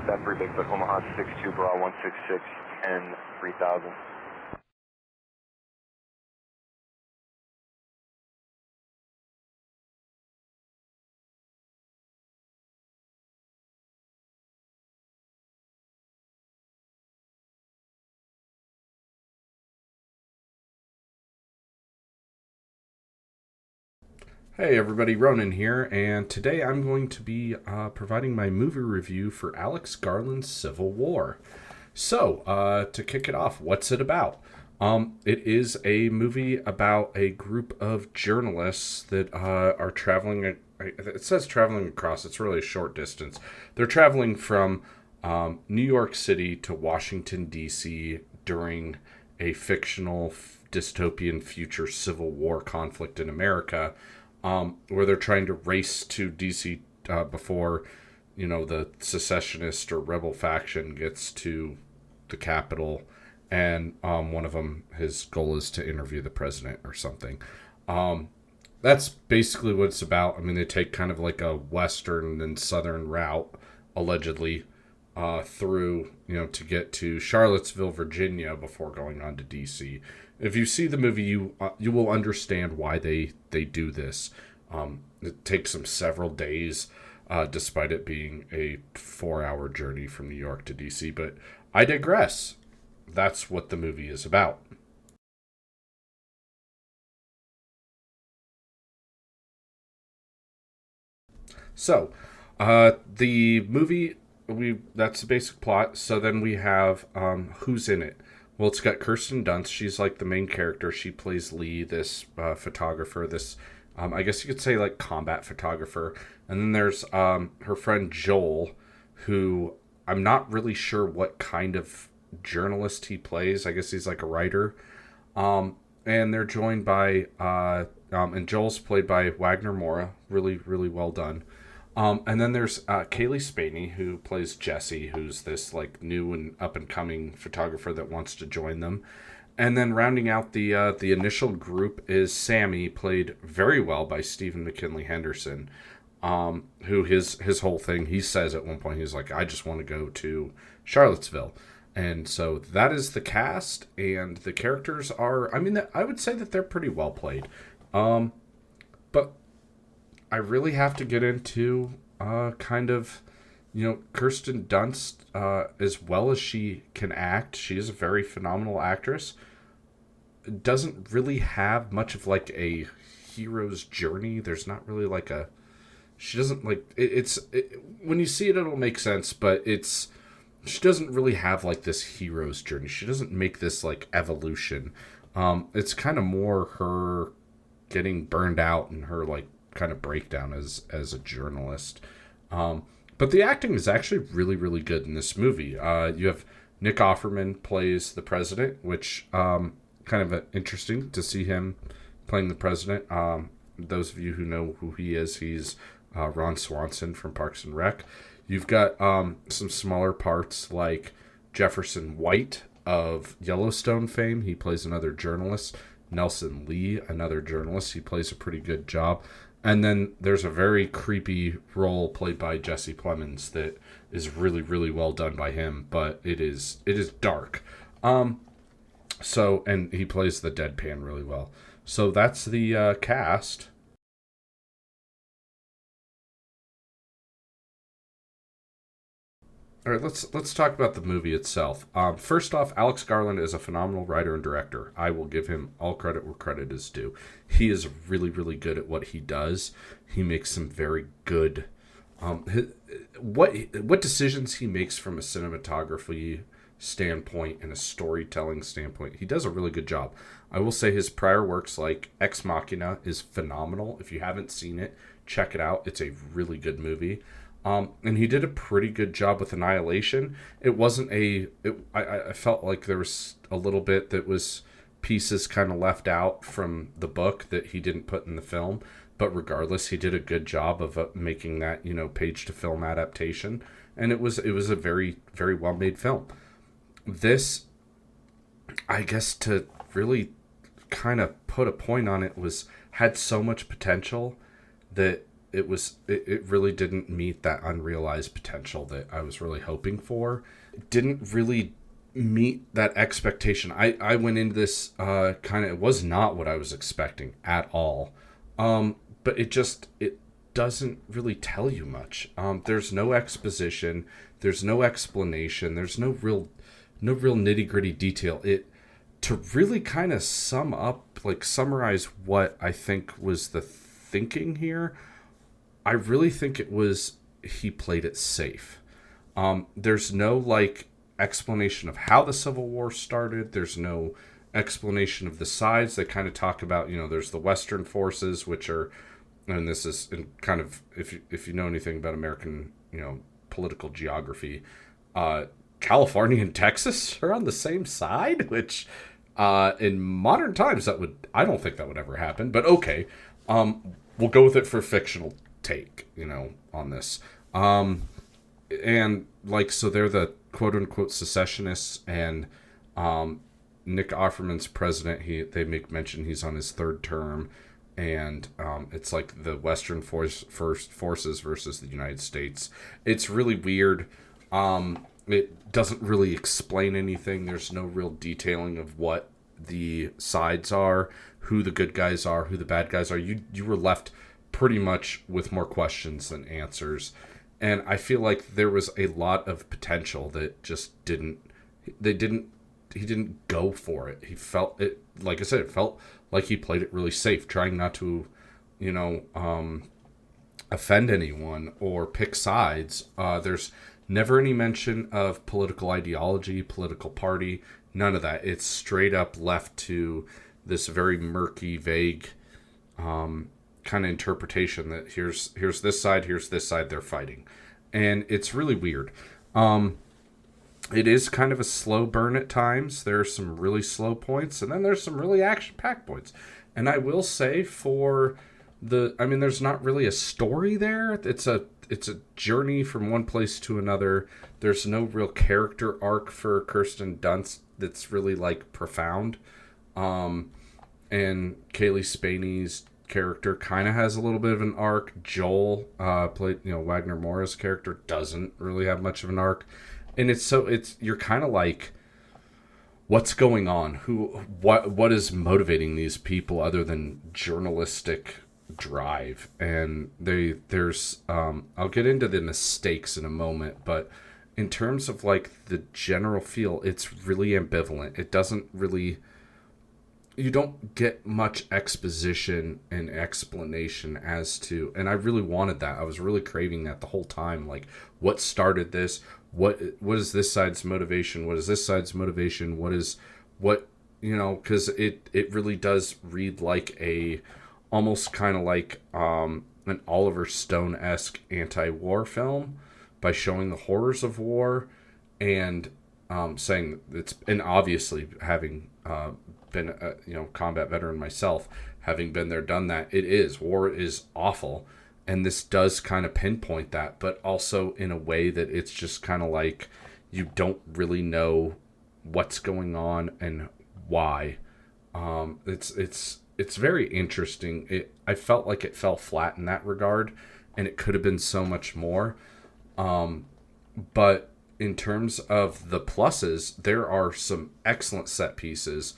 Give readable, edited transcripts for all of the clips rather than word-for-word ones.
that for Bigfoot, Omaha 62 Bra 166 10 3000. Hey everybody, Ronan here, and today I'm going to be providing my movie review for Alex Garland's Civil War. So, to kick it off, what's it about? It is a movie about a group of journalists that are traveling. It says traveling across. It's really a short distance. They're traveling from New York City to Washington D.C. during a fictional dystopian future Civil War conflict in America, where they're trying to race to DC before, the secessionist or rebel faction gets to the capital, and one of them, his goal is to interview the president or something. That's basically what it's about. I mean, they take kind of like a western and southern route, allegedly, through, to get to Charlottesville, Virginia before going on to DC. If you see the movie, you will understand why they do this. It takes them several days, despite it being a 4-hour journey from New York to DC. But I digress. That's what the movie is about. So, the movie, that's the basic plot. So then we have who's in it. Well, it's got Kirsten Dunst. She's like the main character. She plays Lee, this photographer, this I guess you could say like combat photographer. And then there's her friend Joel, who I'm not really sure what kind of journalist he plays. I guess he's like a writer. And they're joined by and Joel's played by Wagner Mora, really really well done. And then there's Kaylee Spaney, who plays Jesse, who's this like new and up and coming photographer that wants to join them. And then rounding out the initial group is Sammy, played very well by Stephen McKinley Henderson, who his whole thing, he says at one point, he's like, I just want to go to Charlottesville. And so that is the cast, and the characters are, I mean, I would say that they're pretty well played. But I really have to get into kind of, Kirsten Dunst, as well as she can act. She is a very phenomenal actress. Doesn't really have much of like a hero's journey. There's not really like a, she doesn't like, when you see it, it'll make sense, but she doesn't really have like this hero's journey. She doesn't make this like evolution. It's kind of more her getting burned out and her like kind of breakdown as a journalist. But the acting is actually really, really good in this movie. You have Nick Offerman plays the president, which kind of interesting to see him playing the president. Those of you who know who he is, he's Ron Swanson from Parks and Rec. You've got some smaller parts like Jefferson White of Yellowstone fame. He plays another journalist. Nelson Lee, another journalist. He plays a pretty good job. And then there's a very creepy role played by Jesse Plemons that is really, really well done by him, but it is dark. And he plays the deadpan really well. So that's the cast. All right, let's talk about the movie itself. First off, Alex Garland is a phenomenal writer and director. I will give him all credit where credit is due. He is really, really good at what he does. He makes some very good. What decisions he makes from a cinematography standpoint and a storytelling standpoint, he does a really good job. I will say his prior works like Ex Machina is phenomenal. If you haven't seen it, check it out. It's a really good movie. And he did a pretty good job with Annihilation. It wasn't I felt like there was a little bit that was pieces kind of left out from the book that he didn't put in the film. But regardless, he did a good job of making that, page to film adaptation. And it was a very, very well made film. This, I guess, to really kind of put a point on it, had so much potential that it really didn't meet that unrealized potential that I was really hoping for. It didn't really meet that expectation. I went into this it was not what I was expecting at all. But it doesn't really tell you much. There's no exposition, there's no explanation, there's no real nitty-gritty detail. It to really kind of summarize what I think was the thinking here, I really think it was he played it safe. There's no explanation of how the Civil War started. There's no explanation of the sides. They kind of talk about, there's the Western forces, which are, and this is in kind of, if you know anything about American, political geography, California and Texas are on the same side, which in modern times I don't think that would ever happen, but okay. We'll go with it for fictional take, on this. And so they're the quote unquote secessionists, and Nick Offerman's president. They make mention he's on his third term, and it's like the Western forces versus the United States. It's really weird. It doesn't really explain anything. There's no real detailing of what the sides are, who the good guys are, who the bad guys are. You were left pretty much with more questions than answers. And I feel like there was a lot of potential that just he didn't go for it. He felt it, like I said, it felt like he played it really safe, trying not to, offend anyone or pick sides. There's never any mention of political ideology, political party, none of that. It's straight up left to this very murky, vague kind of interpretation that here's this side, they're fighting. And it's really weird. It is kind of a slow burn at times. There are some really slow points, and then there's some really action-packed points. And I will say there's not really a story there. It's a journey from one place to another. There's no real character arc for Kirsten Dunst that's really profound. And Kaylee Spaney's character kind of has a little bit of an arc. Joel, played Wagner Moura's character, doesn't really have much of an arc. And you're kind of like, what's going on? What is motivating these people other than journalistic drive? And there's I'll get into the mistakes in a moment, but in terms of the general feel, it's really ambivalent. It doesn't really, you don't get much exposition and explanation as to, and I really wanted that. I was really craving that the whole time. What started this? What is this side's motivation? What is this side's motivation? Because it really does read almost kind of like an Oliver Stone-esque anti-war film, by showing the horrors of war and saying it's, and obviously having been a combat veteran myself, having been there, done that, war is awful. And this does kind of pinpoint that, but also in a way that it's just kind of you don't really know what's going on and why. It's very interesting. I felt like it fell flat in that regard, and it could have been so much more. But in terms of the pluses, there are some excellent set pieces.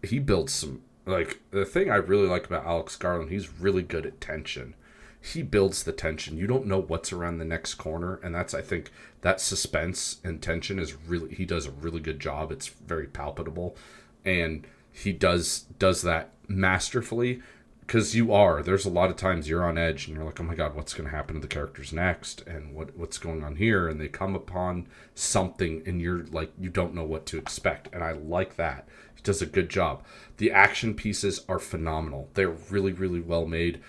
He builds some, the thing I really like about Alex Garland, he's really good at tension. He builds the tension. You don't know what's around the next corner, and I think that suspense and tension he does a really good job. It's very palpable, and he does that masterfully, because there's a lot of times you're on edge and you're like, oh my God, what's going to happen to the characters next, and what's going on here, and they come upon something and you're you don't know what to expect, and I like that. He does a good job. The action pieces are phenomenal. They're really, really well made.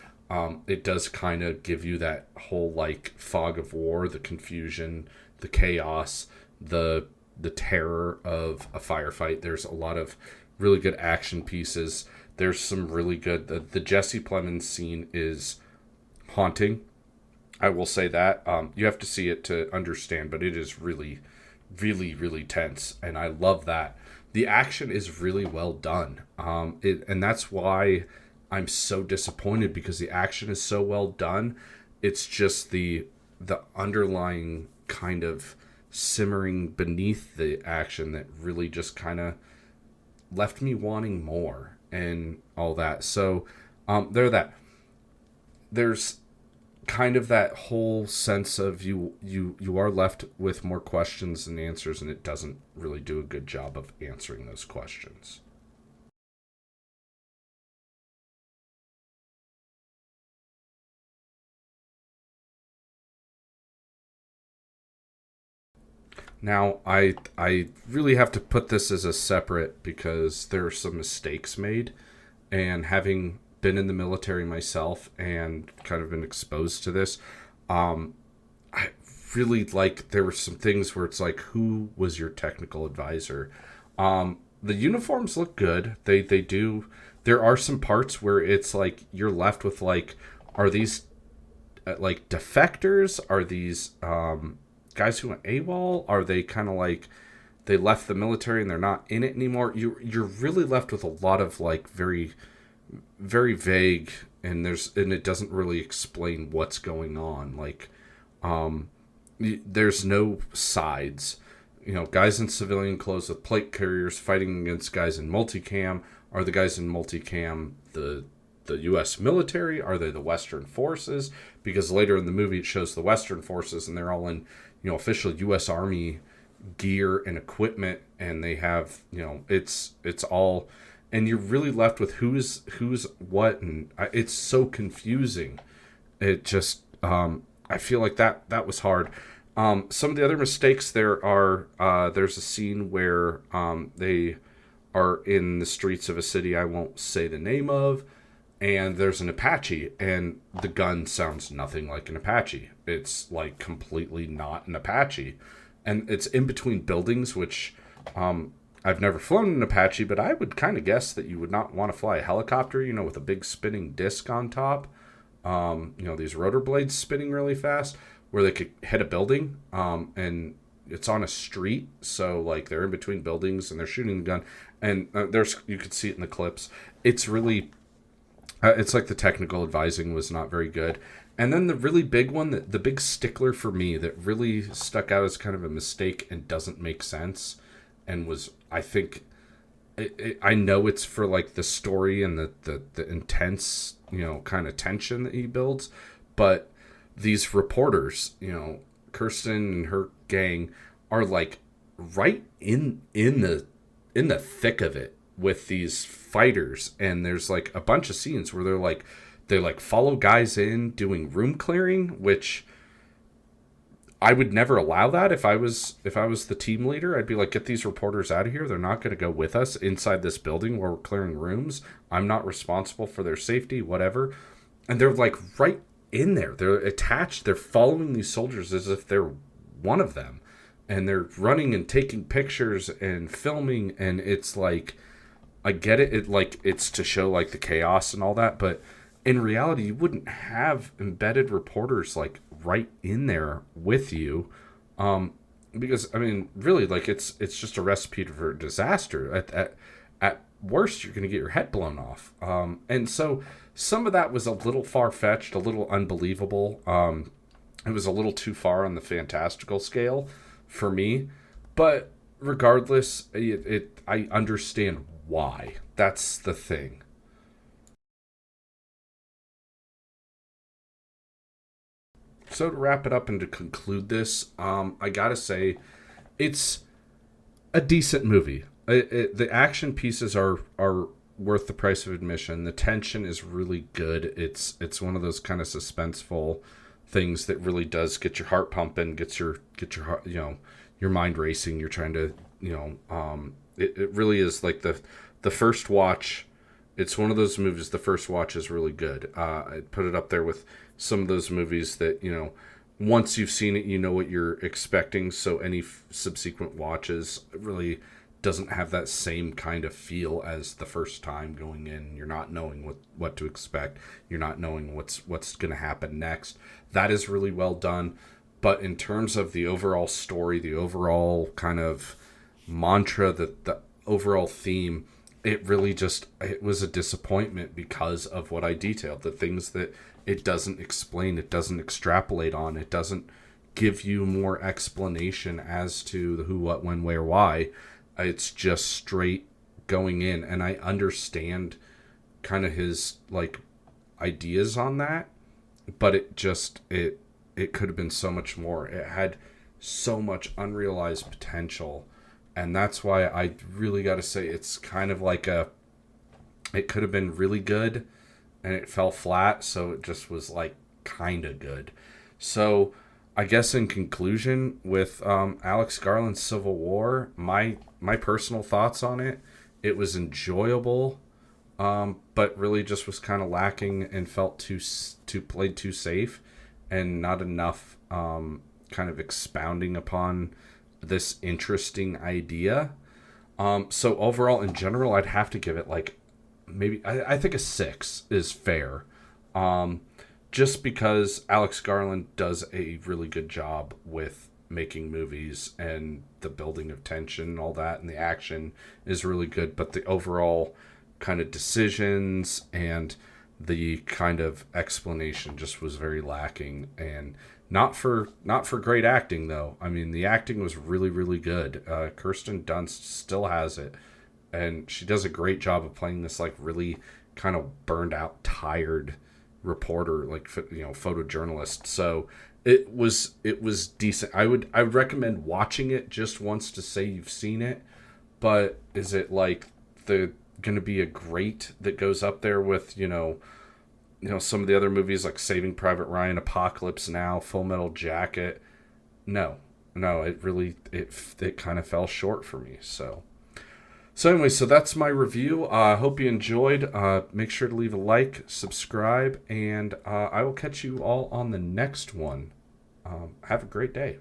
It does kind of give you that whole fog of war, the confusion, the chaos, the terror of a firefight. There's a lot of really good action pieces. There's some really good, the Jesse Plemons scene is haunting. I will say that. You have to see it to understand, but it is really, really, really tense, and I love that. The action is really well done. And that's why I'm so disappointed because the action is so well done. It's just the underlying kind of simmering beneath the action that really just kind of left me wanting more and all that. So there's kind of that whole sense of you are left with more questions than answers, and it doesn't really do a good job of answering those questions. Now, I really have to put this as a separate because there are some mistakes made, and having been in the military myself and kind of been exposed to this, I really like there were some things where it's like, who was your technical advisor? The uniforms look good. They do. There are some parts where it's like you're left with like, are these like defectors? Are these guys who went AWOL? Are they kind of like they left the military and they're not in it anymore? You're really left with a lot of like very vague, and it doesn't really explain what's going on. Like there's no sides. Guys in civilian clothes with plate carriers fighting against guys in multicam. Are the guys in multicam the U.S. military? Are they the Western forces? Because later in the movie it shows the Western forces, and they're all in official U.S. Army gear and equipment, and they have it's all, and you're really left with who's what, and it's so confusing. It just I feel like that was hard. Some of the other mistakes there are there's a scene where they are in the streets of a city I won't say the name of, and there's an Apache, and the gun sounds nothing like an Apache. It's like completely not an Apache, and it's in between buildings, which I've never flown an Apache, but I would kind of guess that you would not want to fly a helicopter, with a big spinning disc on top. These rotor blades spinning really fast, where they could hit a building, and it's on a street, so like they're in between buildings and they're shooting the gun, and you could see it in the clips. It's really it's like the technical advising was not very good. And then the really big one, the big stickler for me that really stuck out as kind of a mistake and doesn't make sense, and was, I think, I know it's for like the story and the intense, kind of tension that he builds, but these reporters, Kirsten and her gang are like right in the thick of it with these fighters, and there's like a bunch of scenes where they like follow guys in doing room clearing, which I would never allow that if I was the team leader. I'd be like, get these reporters out of here. They're not going to go with us inside this building where we're clearing rooms. I'm not responsible for their safety, whatever. And they're like right in there. They're attached. They're following these soldiers as if they're one of them. And they're running and taking pictures and filming, and it's like, I get it. It's to show like the chaos and all that, but in reality, you wouldn't have embedded reporters like right in there with you, because I mean, really, like it's just a recipe for disaster. At worst, you're going to get your head blown off. And so some of that was a little far fetched, a little unbelievable. It was a little too far on the fantastical scale for me, but regardless, I understand why. That's the thing. So to wrap it up and to conclude this, I gotta say, it's a decent movie. The action pieces are worth the price of admission. The tension is really good. It's one of those kind of suspenseful things that really does get your heart pumping, gets your heart, your mind racing. You're trying to, it really is like the first watch. It's one of those movies. The first watch is really good. I'd put it up there with some of those movies that, once you've seen it, you know what you're expecting. So any subsequent watches really doesn't have that same kind of feel as the first time going in. You're not knowing what to expect. You're not knowing what's going to happen next. That is really well done. But in terms of the overall story, the overall kind of mantra, the overall theme, it really just, it was a disappointment because of what I detailed. The things that it doesn't explain, it doesn't extrapolate on, it doesn't give you more explanation as to the who, what, when, where, why. It's just straight going in, and I understand kind of his like ideas on that, but it could have been so much more. It had so much unrealized potential, and that's why I really got to say it's kind of like it could have been really good, and it fell flat, so it just was like kind of good. So I guess in conclusion, with Alex Garland's Civil War, my personal thoughts on it, it was enjoyable, but really just was kind of lacking and felt too played too safe, and not enough kind of expounding upon this interesting idea. So overall, in general, I'd have to give it like maybe I think a 6 is fair. Just because Alex Garland does a really good job with making movies, and the building of tension and all that, and the action is really good, but the overall kind of decisions and the kind of explanation just was very lacking, and not for great acting though. I mean, the acting was really, really good. Kirsten Dunst still has it, and she does a great job of playing this like really kind of burned out, tired reporter, like, photojournalist. So it was decent. I would recommend watching it just once to say you've seen it. But is it like going to be a great that goes up there with some of the other movies like Saving Private Ryan, Apocalypse Now, Full Metal Jacket? No, it really it kind of fell short for me. So anyway, so that's my review. I hope you enjoyed. Make sure to leave a like, subscribe, and I will catch you all on the next one. Have a great day.